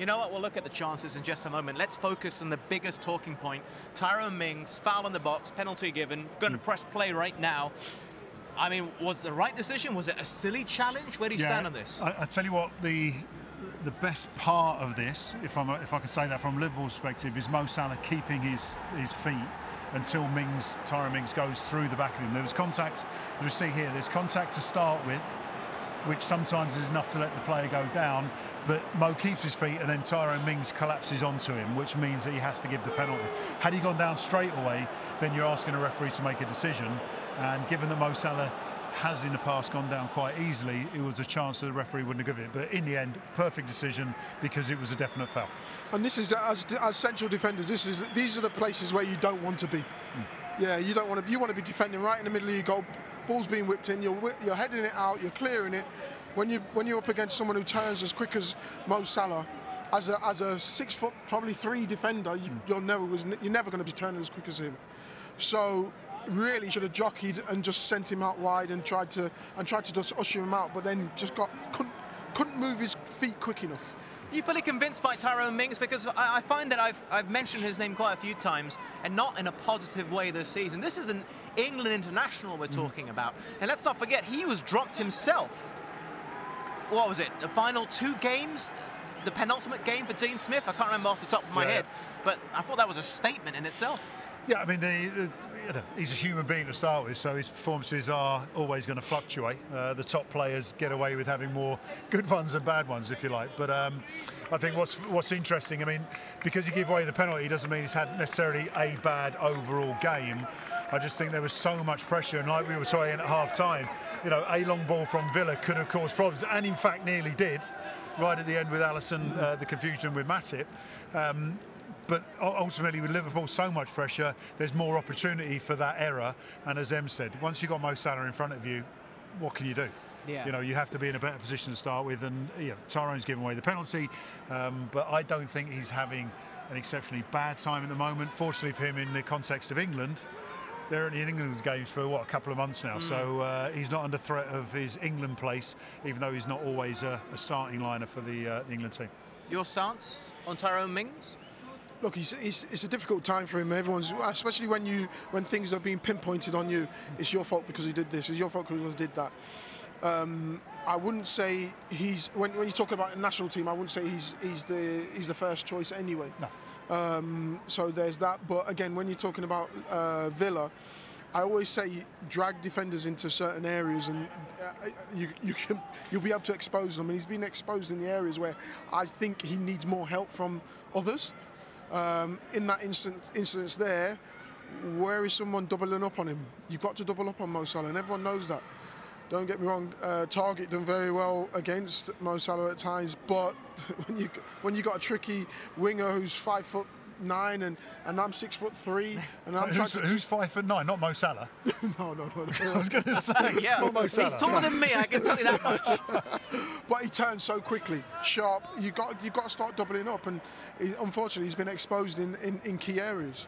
You know what? We'll look at the chances in just a moment. Let's focus on the biggest talking point. Tyrone Mings, foul in the box, penalty given, going to press play right now. I mean, was it the right decision? Was it a silly challenge? Where do you stand on this? I tell you what, the best part of this, if I can say that from Liverpool's perspective, is Mo Salah keeping his feet until Tyrone Mings goes through the back of him. There was contact, as we see here, there's contact to start with, which sometimes is enough to let the player go down, but Mo keeps his feet and then Tyrone Mings collapses onto him, which means that he has to give the penalty. Had he gone down straight away, then you're asking a referee to make a decision, and given that Mo Salah has in the past gone down quite easily, it was a chance that the referee wouldn't have given it. But in the end, perfect decision because it was a definite foul. And this is, as central defenders, these are the places where you don't want to be. Yeah, you don't want to. You want to be defending right in the middle of your goal. Ball's being whipped in, you're heading it out, you're clearing it. When you're up against someone who turns as quick as Mo Salah, as a 6 foot, probably 3 defender, you're never going to be turning as quick as him. So really should have jockeyed and just sent him out wide and tried to just usher him out, but then just couldn't move his feet quick enough. Are you fully convinced by Tyrone Mings? Because I find that I've mentioned his name quite a few times, and not in a positive way this season. This is an England international we're talking about. And let's not forget, he was dropped himself. What was it? The final 2 games? The penultimate game for Dean Smith? I can't remember off the top of my head. But I thought that was a statement in itself. Yeah, I mean, he's a human being to start with, so his performances are always going to fluctuate. The top players get away with having more good ones than bad ones, if you like. But I think what's interesting, I mean, because he gave away the penalty doesn't mean he's had necessarily a bad overall game. I just think there was so much pressure, and like we were saying at half-time, you know, a long ball from Villa could have caused problems, and in fact nearly did, right at the end with Alisson, the confusion with Matip. But ultimately, with Liverpool, so much pressure, there's more opportunity for that error. And as Em said, once you've got Mo Salah in front of you, what can you do? Yeah. You know, you have to be in a better position to start with. And Tyrone's given away the penalty, but I don't think he's having an exceptionally bad time at the moment. Fortunately for him, in the context of England, they're in England's games for, what, a couple of months now. So he's not under threat of his England place, even though he's not always a starting liner for the England team. Your stance on Tyrone Mings? Look, it's a difficult time for him. Everyone's, especially when things are being pinpointed on you. It's your fault because he did this. It's your fault because he did that. I wouldn't say he's when you talk about a national team. I wouldn't say he's the first choice anyway. No. So there's that. But again, when you're talking about Villa, I always say drag defenders into certain areas, and you'll be able to expose them. And he's been exposed in the areas where I think he needs more help from others. In that instance there, where is someone doubling up on him? You've got to double up on Mo Salah, and everyone knows that. Don't get me wrong, Target done very well against Mo Salah at times, but when you got a tricky winger who's 5'9" and I'm 6'3", and I'm who's 5'9", not Mo Salah? No. I was going to say, yeah, not Mo Salah. He's taller than me, I can tell you that much. But he turns so quickly, sharp. You got to start doubling up, and unfortunately, he's been exposed in key areas.